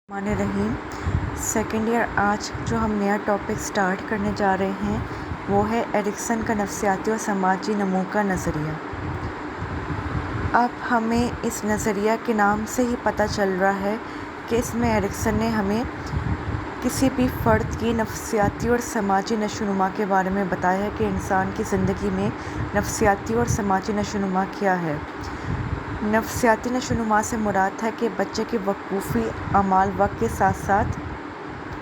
الرحمن الرحیم second year آج جو ہم نیا ٹاپک سٹارٹ کرنے جا رہے ہیں وہ ہے ایرکسن کا نفسیاتی اور سماجی نمو کا نظریہ۔ اب ہمیں اس نظریہ کے نام سے ہی پتہ چل رہا ہے کہ اس میں ایرکسن نے ہمیں کسی بھی فرد کی نفسیاتی اور سماجی نشوونما کے بارے میں بتایا ہے کہ انسان کی زندگی میں نفسیاتی اور سماجی نشوونما کیا ہے۔ نفسیاتی نشوونما سے مراد ہے کہ بچے کے وقوفی اعمال وقت کے ساتھ ساتھ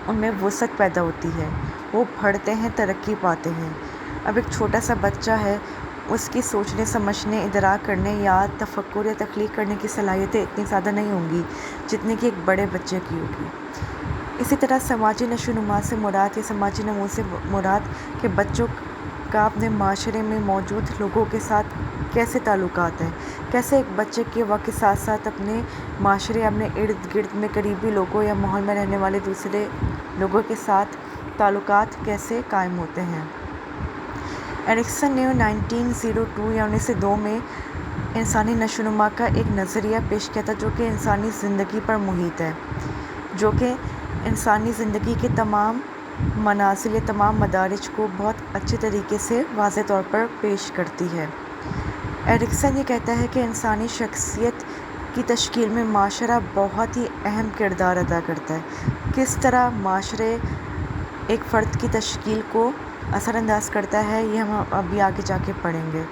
ان میں وسعت پیدا ہوتی ہے، وہ بڑھتے ہیں، ترقی پاتے ہیں۔ اب ایک چھوٹا سا بچہ ہے، اس کی سوچنے، سمجھنے، ادراک کرنے، یاد، تفکر یا تخلیق کرنے کی صلاحیتیں اتنی زیادہ نہیں ہوں گی جتنی کہ ایک بڑے بچے کی ہوگی۔ اسی طرح سماجی نشوونما سے مراد یا سماجی نمو سے مراد کہ بچوں کا اپنے معاشرے میں موجود لوگوں کے ساتھ کیسے تعلقات ہیں، کیسے ایک بچے کے وقت کے ساتھ ساتھ اپنے معاشرے، اپنے ارد گرد میں قریبی لوگوں یا ماحول میں رہنے والے دوسرے لوگوں کے ساتھ تعلقات کیسے قائم ہوتے ہیں۔ ایرکسن نے 1902 میں انسانی نشوونما کا ایک نظریہ پیش کیا تھا جو کہ انسانی زندگی پر محیط ہے، جو کہ انسانی زندگی کے تمام منازل یا تمام مدارج کو بہت اچھے طریقے سے واضح طور پر پیش کرتی ہے۔ ایرکسن یہ کہتا ہے کہ انسانی شخصیت کی تشکیل میں معاشرہ بہت ہی اہم کردار ادا کرتا ہے۔ کس طرح معاشرے ایک فرد کی تشکیل کو اثر انداز کرتا ہے یہ ہم ابھی آگے جا کے پڑھیں گے۔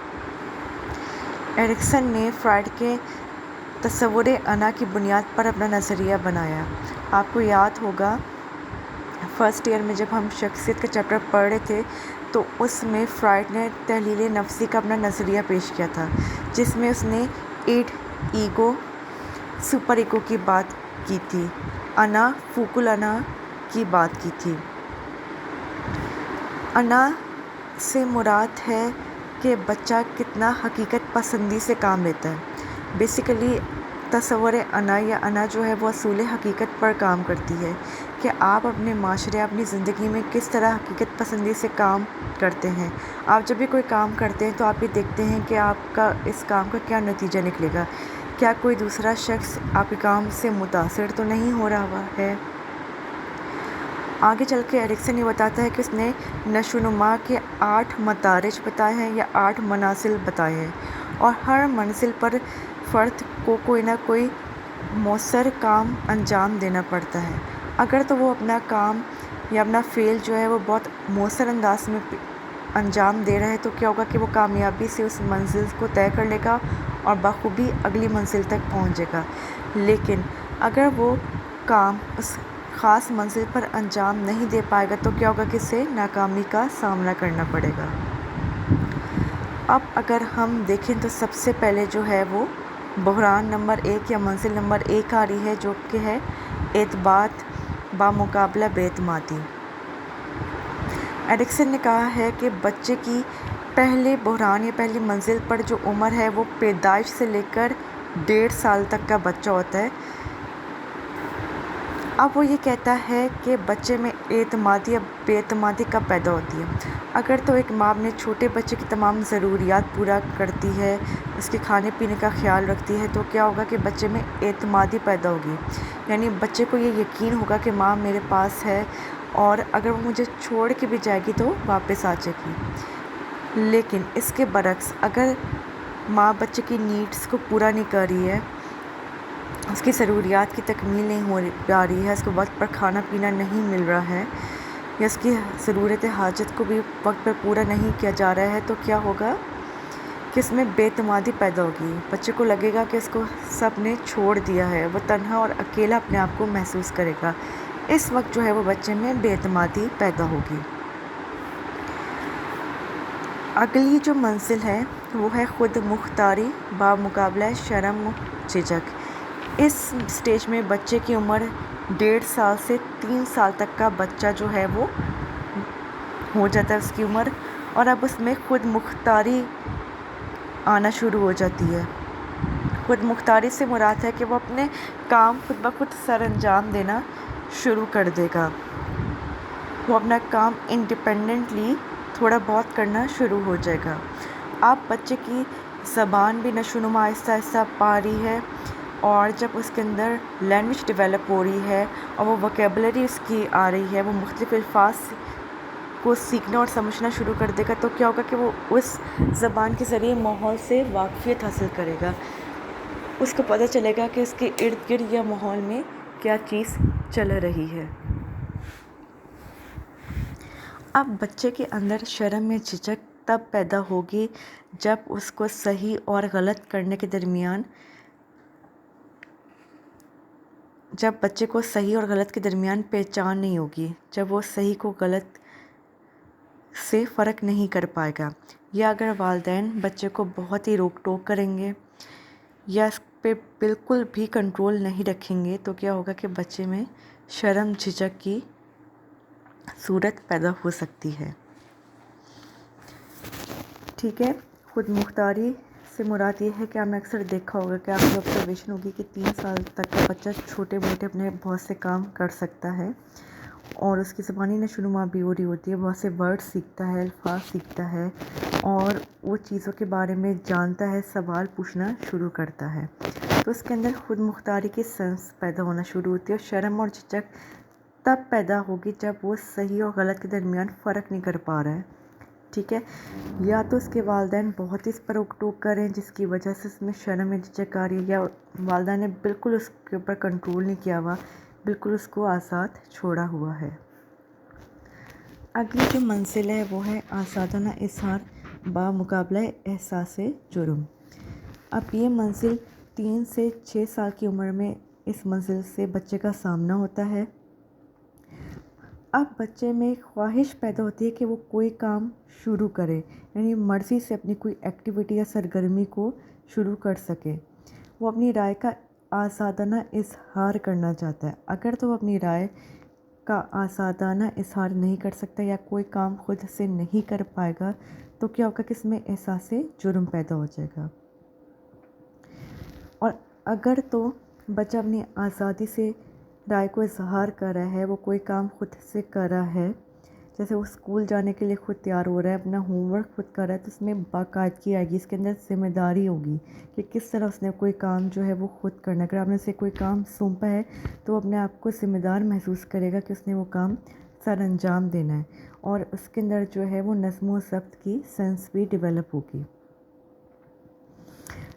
ایرکسن نے فرائیڈ کے تصور انا کی بنیاد پر اپنا نظریہ بنایا۔ آپ کو یاد ہوگا فرسٹ ایئر میں جب ہم شخصیت کا چیپٹر پڑھ رہے تھے تو اس میں فرائیڈ نے تحلیل نفسی کا اپنا نظریہ پیش کیا تھا، جس میں اس نے ایڈ، ایگو، سپر ایگو کی بات کی تھی، انا، فوکل انا کی بات کی تھی۔ انا سے مراد ہے کہ بچہ کتنا حقیقت پسندی سے کام لیتا ہے۔ بیسیکلی تصور انا یا انا جو ہے وہ اصول حقیقت پر کام کرتی ہے کہ آپ اپنے معاشرے، اپنی زندگی میں کس طرح حقیقت پسندی سے کام کرتے ہیں۔ آپ جب بھی کوئی کام کرتے ہیں تو آپ یہ دیکھتے ہیں کہ آپ کا اس کام کا کیا نتیجہ نکلے گا، کیا کوئی دوسرا شخص آپ کے کام سے متاثر تو نہیں ہو رہا ہے۔ آگے چل کے ایرکسن یہ بتاتا ہے کہ اس نے نشوونما کے 8 مدارج بتائے ہیں یا 8 منازل بتائے ہیں، اور ہر منزل پر فرد کو کوئی نہ کوئی مؤثر کام انجام دینا پڑتا ہے۔ اگر تو وہ اپنا کام یا اپنا فعل جو ہے وہ بہت مؤثر انداز میں انجام دے رہا ہے تو کیا ہوگا کہ وہ کامیابی سے اس منزل کو طے کر لے گا اور بخوبی اگلی منزل تک پہنچے گا۔ لیکن اگر وہ کام اس خاص منزل پر انجام نہیں دے پائے گا تو کیا ہوگا کہ اسے ناکامی کا سامنا کرنا پڑے گا۔ اب اگر ہم دیکھیں تو سب سے پہلے جو ہے وہ بحران نمبر 1 یا منزل نمبر 1 آ رہی ہے، جو کہ ہے اعتماد بمقابلہ بے اعتمادی۔ ایرکسن نے کہا ہے کہ بچے کی پہلے بحران یا پہلی منزل پر جو عمر ہے وہ پیدائش سے لے کر 1.5 سال تک کا بچہ ہوتا ہے۔ اب وہ یہ کہتا ہے کہ بچے میں اعتمادی یا بے اعتمادی کب پیدا ہوتی ہے۔ اگر تو ایک ماں اپنے چھوٹے بچے کی تمام ضروریات پورا کرتی ہے، اس کے کھانے پینے کا خیال رکھتی ہے تو کیا ہوگا کہ بچے میں اعتمادی پیدا ہوگی، یعنی بچے کو یہ یقین ہوگا کہ ماں میرے پاس ہے اور اگر وہ مجھے چھوڑ کے بھی جائے گی تو واپس آ جائے گی۔ لیکن اس کے برعکس اگر ماں بچے کی نیڈس کو پورا نہیں کر رہی ہے، اس کی ضروریات کی تکمیل نہیں ہو پا رہی ہے، اس کو وقت پر کھانا پینا نہیں مل رہا ہے یا اس کی ضرورت حاجت کو بھی وقت پر پورا نہیں کیا جا رہا ہے تو کیا ہوگا کہ اس میں بے اعتمادی پیدا ہوگی۔ بچے کو لگے گا کہ اس کو سب نے چھوڑ دیا ہے، وہ تنہا اور اکیلا اپنے آپ کو محسوس کرے گا۔ اس وقت جو ہے وہ بچے میں بے اعتمادی پیدا ہوگی۔ اگلی جو منزل ہے وہ ہے خود مختاری بمقابلہ شرم و جھجک۔ اس سٹیج میں بچے کی عمر 1.5 سال سے 3 سال تک کا بچہ جو ہے وہ ہو جاتا ہے اس کی عمر، اور اب اس میں خود مختاری آنا شروع ہو جاتی ہے۔ خود مختاری سے مراد ہے کہ وہ اپنے کام خود بخود سر انجام دینا شروع کر دے گا، وہ اپنا کام انڈیپینڈنٹلی تھوڑا بہت کرنا شروع ہو جائے گا۔ اب بچے کی زبان بھی نشوونما آہستہ آہستہ پا رہی ہے، اور جب اس کے اندر لینگویج ڈیولپ ہو رہی ہے اور وہ ووکیبلری اس کی آ رہی ہے، وہ مختلف الفاظ کو سیکھنا اور سمجھنا شروع کر دے گا، تو کیا ہوگا کہ وہ اس زبان کے ذریعے ماحول سے واقفیت حاصل کرے گا. اس کو پتہ چلے گا کہ اس کے ارد گرد یا ماحول میں کیا چیز چل رہی ہے. اب بچے کے اندر شرم یا جھجک تب پیدا ہوگی جب اس کو صحیح اور غلط کرنے کے درمیان جب بچے کو صحیح اور غلط کے درمیان پہچان نہیں ہوگی، جب وہ صحیح کو غلط سے فرق نہیں کر پائے گا، یا اگر والدین بچے کو بہت ہی روک ٹوک کریں گے یا اس پہ بالکل بھی کنٹرول نہیں رکھیں گے، تو کیا ہوگا کہ بچے میں شرم جھجک کی صورت پیدا ہو سکتی ہے. ٹھیک ہے. خود مختاری سے مراد یہ ہے کہ آپ نے اکثر دیکھا ہوگا کہ آپ کی آبزرویشن ہوگی کہ 3 سال تک کا بچہ چھوٹے موٹے اپنے بہت سے کام کر سکتا ہے اور اس کی زبانی نشو و نما بھی ہو رہی ہوتی ہے، بہت سے ورڈ سیکھتا ہے، الفاظ سیکھتا ہے اور وہ چیزوں کے بارے میں جانتا ہے، سوال پوچھنا شروع کرتا ہے. تو اس کے اندر خود مختاری کی سینس پیدا ہونا شروع ہوتی ہے، اور شرم اور جھجک تب پیدا ہوگی جب وہ صحیح اور غلط کے درمیان فرق نہیں کر پا رہا ہے. ٹھیک ہے. یا تو اس کے والدین بہت ہی اس پر روک ٹوک کریں جس کی وجہ سے اس میں شرم یا جھجک آ رہی ہے، یا والدہ نے بالکل اس کے اوپر کنٹرول نہیں کیا ہوا، بالکل اس کو آزاد چھوڑا ہوا ہے. اگلی جو منزل ہے وہ ہے آزادانہ اظہار بمقابلہ احساس جرم. اب یہ منزل 3 سے 6 سال کی عمر میں اس منزل سے بچے کا سامنا ہوتا ہے. اب بچے میں خواہش پیدا ہوتی ہے کہ وہ کوئی کام شروع کرے، یعنی مرضی سے اپنی کوئی ایکٹیویٹی یا سرگرمی کو شروع کر سکے. وہ اپنی رائے کا آزادانہ اظہار کرنا چاہتا ہے. اگر تو وہ اپنی رائے کا آزادانہ اظہار نہیں کر سکتا یا کوئی کام خود سے نہیں کر پائے گا، تو کیا ہوگا کہ اس میں احساس جرم پیدا ہو جائے گا. اور اگر تو بچہ اپنی آزادی سے رائے کو اظہار کر رہا ہے، وہ کوئی کام خود سے کر رہا ہے، جیسے وہ اسکول جانے کے لیے خود تیار ہو رہا ہے، اپنا ہوم ورک خود کر رہا ہے، تو اس میں باقاعدگی آئے گی، اس کے اندر ذمہ داری ہوگی کہ کس طرح اس نے کوئی کام جو ہے وہ خود کرنا ہے. اگر آپ نے اسے کوئی کام سونپا ہے تو وہ اپنے آپ کو ذمہ دار محسوس کرے گا کہ اس نے وہ کام سر انجام دینا ہے، اور اس کے اندر جو ہے وہ نظم و ضبط کی سینس بھی ڈیولپ ہوگی.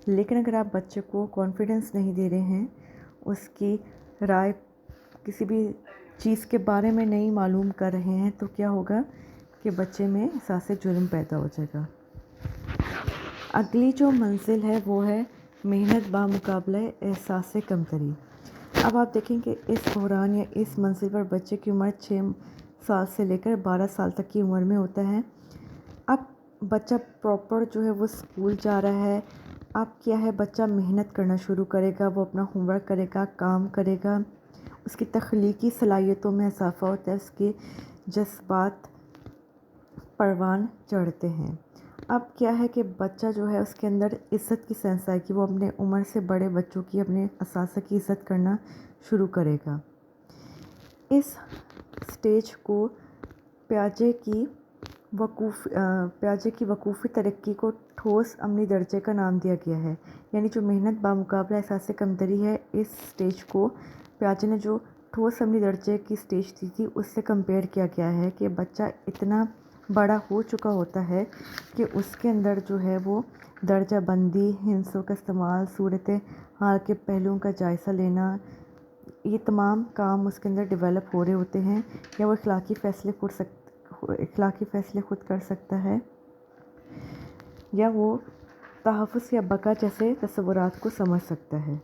لیکن اگر آپ بچے کو کانفیڈنس نہیں دے رہے ہیں، اس کی رائے کسی بھی چیز کے بارے میں نہیں معلوم کر رہے ہیں، تو کیا ہوگا کہ بچے میں احساس جرم پیدا ہو جائے گا. اگلی جو منزل ہے وہ ہے محنت بمقابلہ احساس کمتری. اب آپ دیکھیں کہ اس بحران یا اس منزل پر بچے کی عمر 6 سال سے لے کر 12 سال تک کی عمر میں ہوتا ہے. اب بچہ پراپر جو ہے وہ اسکول جا رہا ہے. اب کیا ہے، بچہ محنت کرنا شروع کرے گا، وہ اپنا ہوم ورک کرے گا، کام کرے گا، اس کی تخلیقی صلاحیتوں میں اضافہ ہوتا ہے، اس کے جذبات پروان چڑھتے ہیں. اب کیا ہے کہ بچہ جو ہے اس کے اندر عزت کی سینس آئے گی، وہ اپنے عمر سے بڑے بچوں کی، اپنے اساتذہ کی عزت کرنا شروع کرے گا. اس سٹیج کو پیاجے کی وقوفی ترقی کو ٹھوس عملی درجے کا نام دیا گیا ہے. یعنی جو محنت بمقابلہ احساس کمتری ہے، اس سٹیج کو پیاجے نے جو ٹھوس عملی درجے کی سٹیج دی تھی اس سے کمپیئر کیا گیا ہے کہ بچہ اتنا بڑا ہو چکا ہوتا ہے کہ اس کے اندر جو ہے وہ درجہ بندی، ہندسوں کا استعمال، صورت حال کے پہلوؤں کا جائزہ لینا، یہ تمام کام اس کے اندر ڈیولپ ہو رہے ہوتے ہیں. یا وہ اخلاقی فیصلے خود کر سکتا ہے، یا وہ تحفظ یا بقا جیسے تصورات کو سمجھ سکتا ہے.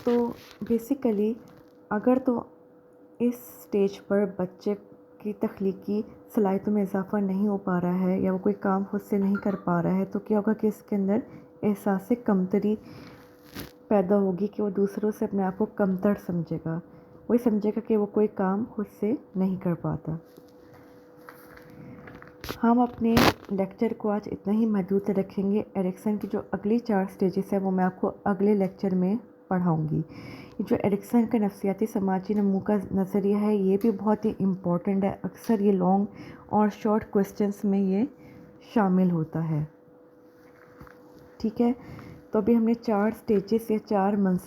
تو بیسیکلی اگر تو اس سٹیج پر بچے کی تخلیقی صلاحیتوں میں اضافہ نہیں ہو پا رہا ہے، یا وہ کوئی کام خود سے نہیں کر پا رہا ہے، تو کیا ہوگا کہ اس کے اندر احساس کمتری پیدا ہوگی کہ وہ دوسروں سے اپنے آپ کو کمتر سمجھے گا، وہی سمجھے گا کہ وہ کوئی کام خود سے نہیں کر پاتا. ہم اپنے لیکچر کو آج اتنا ہی محدود رکھیں گے. ایرکسن کی جو اگلی 4 سٹیجز ہیں وہ میں آپ کو اگلے لیکچر میں پڑھاؤں گی. جو ایرکسن کا نفسیاتی سماجی نمو کا نظریہ ہے یہ بھی بہت ہی امپورٹنٹ ہے. اکثر یہ لانگ اور شارٹ کوسچنس میں یہ شامل ہوتا ہے. ٹھیک ہے، تو ابھی ہم نے 4 سٹیجز یا 4 منزل